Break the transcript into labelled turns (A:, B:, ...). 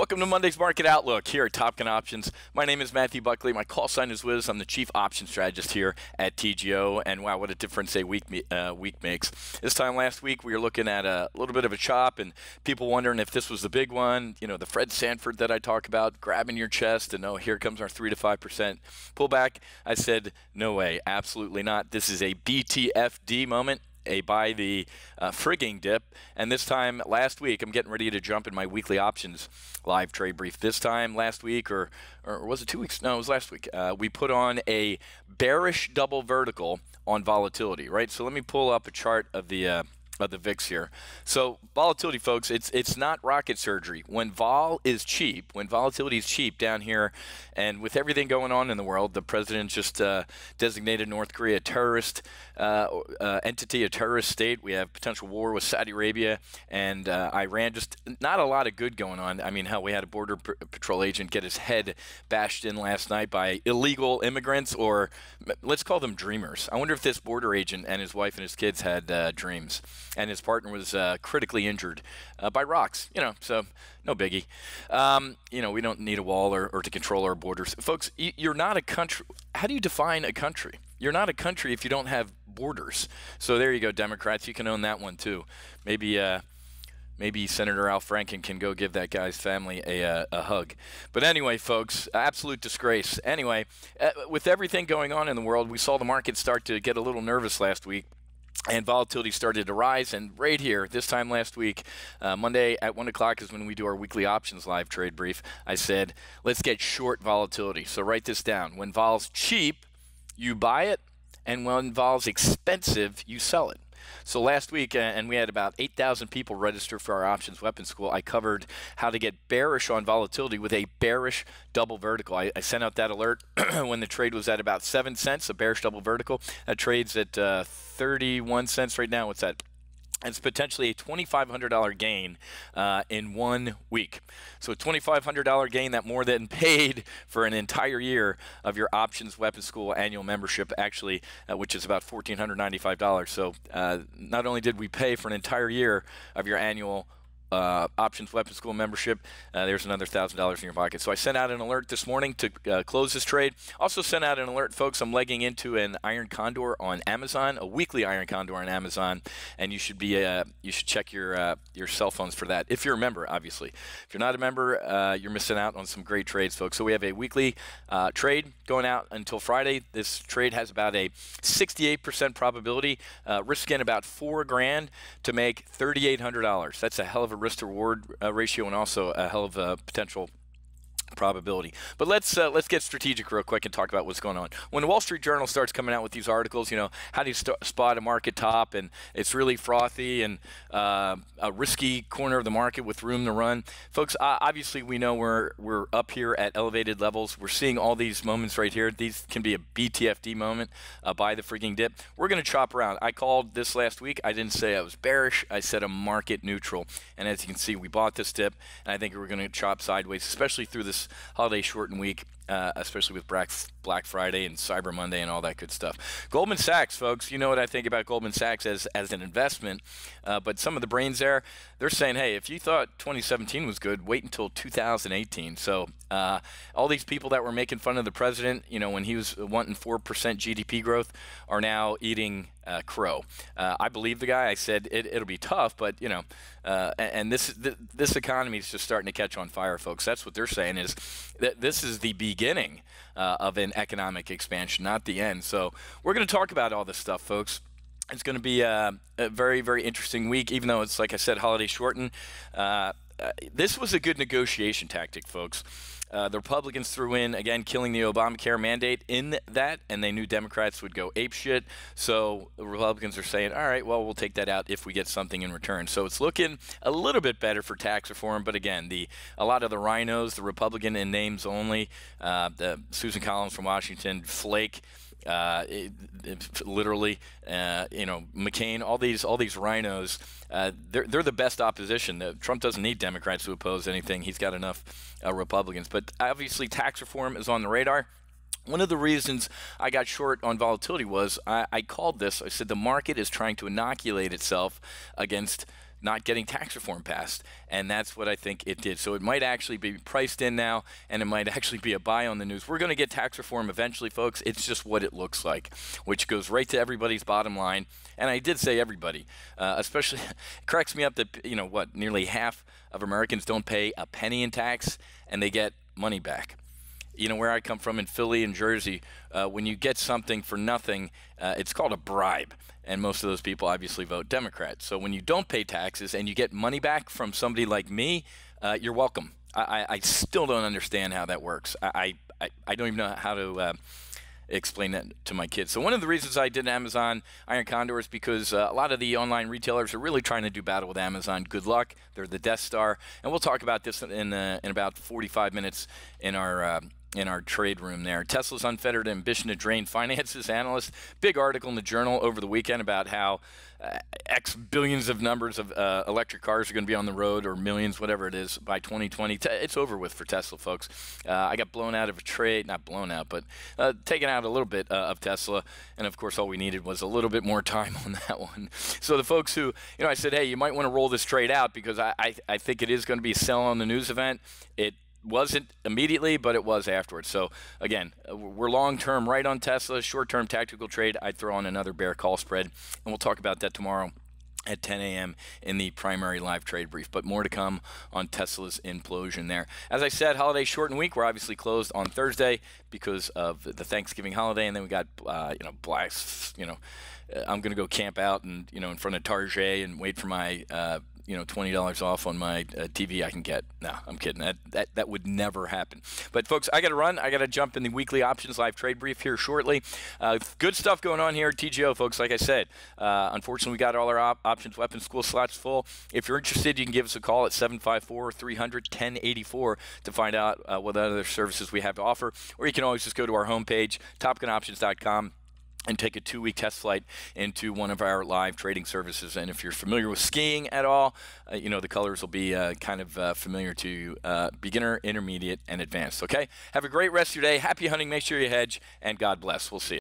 A: Welcome to Monday's Market Outlook here at Topkin Options. My name is Matthew Buckley. My call sign is Whiz. I'm the Chief Option Strategist here at TGO. And wow, what a difference a week makes. This time last week, we were looking at a little bit of a chop and people wondering if this was the big one. You know, the Fred Sanford that I talk about, grabbing your chest and oh, here comes our 3 to 5% pullback. I said, no way, absolutely not. This is a BTFD moment. A buy the frigging dip, and this time last week I'm getting ready to jump in my weekly options live trade brief. This time last week, or was it 2 weeks? No, it was last week. We put on a bearish double vertical on volatility, right? So let me pull up a chart of the VIX here. So volatility, folks, it's not rocket surgery. When vol is cheap, when volatility is cheap down here, and with everything going on in the world, the president just designated North Korea a terrorist entity, a terrorist state. We have potential war with Saudi Arabia and Iran. Just not a lot of good going on. I mean, hell, we had a border patrol agent get his head bashed in last night by illegal immigrants, or let's call them dreamers. I wonder if this border agent and his wife and his kids had dreams. And his partner was critically injured by rocks, so no biggie. We don't need a wall or to control our borders. Folks, you're not a country. How do you define a country? You're not a country if you don't have borders. So there you go, Democrats. You can own that one too. Maybe Senator Al Franken can go give that guy's family a hug. But anyway, folks, absolute disgrace. Anyway, with everything going on in the world, we saw the market start to get a little nervous last week. And volatility started to rise, and right here, this time last week, Monday at 1 o'clock is when we do our weekly options live trade brief. I said, let's get short volatility. So write this down. When vol's cheap, you buy it, and when vol's expensive, you sell it. So last week, and we had about 8,000 people register for our Options Weapons School, I covered how to get bearish on volatility with a bearish double vertical. I sent out that alert when the trade was at about 7 cents, a bearish double vertical. That trades at 31 cents right now. What's that? It's potentially a $2,500 gain in 1 week. So a $2,500 gain that more than paid for an entire year of your Options Weapons School annual membership, actually, which is about $1,495. So not only did we pay for an entire year of your annual Options Weapons School membership, there's another $1,000 in your pocket. So I sent out an alert this morning to close this trade. Also sent out an alert, folks, I'm legging into an Iron Condor on Amazon, a weekly Iron Condor on Amazon, and you should check your cell phones for that, if you're a member, obviously. If you're not a member, you're missing out on some great trades, folks. So we have a weekly trade going out until Friday. This trade has about a 68% probability, risking about $4 grand to make $3,800. That's a hell of a risk to reward ratio, and also a hell of a potential probability. But let's get strategic real quick and talk about what's going on. When the Wall Street Journal starts coming out with these articles, how do you spot a market top, and it's really frothy and a risky corner of the market with room to run. Folks, obviously we know we're up here at elevated levels. We're seeing all these moments right here. These can be a BTFD moment, buy the freaking dip. We're going to chop around. I called this last week. I didn't say I was bearish. I said a market neutral. And as you can see, we bought this dip, and I think we're going to chop sideways, especially through this holiday shortened week, especially with Black Friday and Cyber Monday and all that good stuff. Goldman Sachs, folks, you know what I think about Goldman Sachs as an investment, but some of the brains there, they're saying, hey, if you thought 2017 was good, wait until 2018. So all these people that were making fun of the president, when he was wanting 4% GDP growth, are now eating crow. I believe the guy. I said it'll be tough, but and this economy is just starting to catch on fire, folks. That's what they're saying, is that this is the beginning of an economic expansion, not the end. So we're going to talk about all this stuff, folks. It's going to be a very, very interesting week, even though it's, like I said, holiday shortened. This was a good negotiation tactic, folks. The Republicans threw in, again, killing the Obamacare mandate in that, and they knew Democrats would go apeshit. So the Republicans are saying, all right, well, we'll take that out if we get something in return. So it's looking a little bit better for tax reform. But again, a lot of the rhinos, the Republican in names only, the Susan Collins from Washington, Flake, literally, McCain, all these rhinos, they're the best opposition. Trump doesn't need Democrats to oppose anything. He's got enough Republicans. But obviously, tax reform is on the radar. One of the reasons I got short on volatility was I called this. I said the market is trying to inoculate itself against not getting tax reform passed, and that's what I think it did. So it might actually be priced in now, and it might actually be a buy on the news. We're going to get tax reform eventually, folks. It's just what it looks like, which goes right to everybody's bottom line. And I did say everybody, especially it cracks me up that, you know what, nearly half of Americans don't pay a penny in tax, and they get money back. You know, where I come from in Philly and Jersey, when you get something for nothing, it's called a bribe. And most of those people obviously vote Democrat. So when you don't pay taxes and you get money back from somebody like me, you're welcome. I still don't understand how that works. I don't even know how to explain that to my kids. So one of the reasons I did Amazon Iron Condor is because a lot of the online retailers are really trying to do battle with Amazon. Good luck. They're the Death Star. And we'll talk about this in about 45 minutes in our trade room there. Tesla's unfettered ambition to drain finances analysts. Big article in the Journal over the weekend about how X billions of numbers of electric cars are going to be on the road, or millions, whatever it is, by 2020. It's over with for Tesla, folks. I got blown out of a trade, not blown out, but taken out a little bit of Tesla. And of course, all we needed was a little bit more time on that one. So the folks who, you know, I said, hey, you might want to roll this trade out because I think it is going to be a sell on the news event. It wasn't immediately, but it was afterwards. So again, we're long-term right on Tesla. Short-term tactical trade, I'd throw on another bear call spread, and we'll talk about that tomorrow at 10 a.m. in the primary live trade brief. But more to come on Tesla's implosion there. As I said, holiday shortened week. We're obviously closed on Thursday because of the Thanksgiving holiday, and then we got I'm going to go camp out and in front of Target and wait for my $20 off on my TV I can get. No, I'm kidding. That would never happen. But folks, I got to run. I got to jump in the weekly options live trade brief here shortly. Good stuff going on here at TGO, folks. Like I said, unfortunately, we got all our options weapons school slots full. If you're interested, you can give us a call at 754-300-1084 to find out what other services we have to offer. Or you can always just go to our homepage, topgunoptions.com, and take a 2-week test flight into one of our live trading services. And if you're familiar with skiing at all, the colors will be kind of familiar to beginner, intermediate, and advanced. Okay? Have a great rest of your day. Happy hunting. Make sure you hedge, and God bless. We'll see you.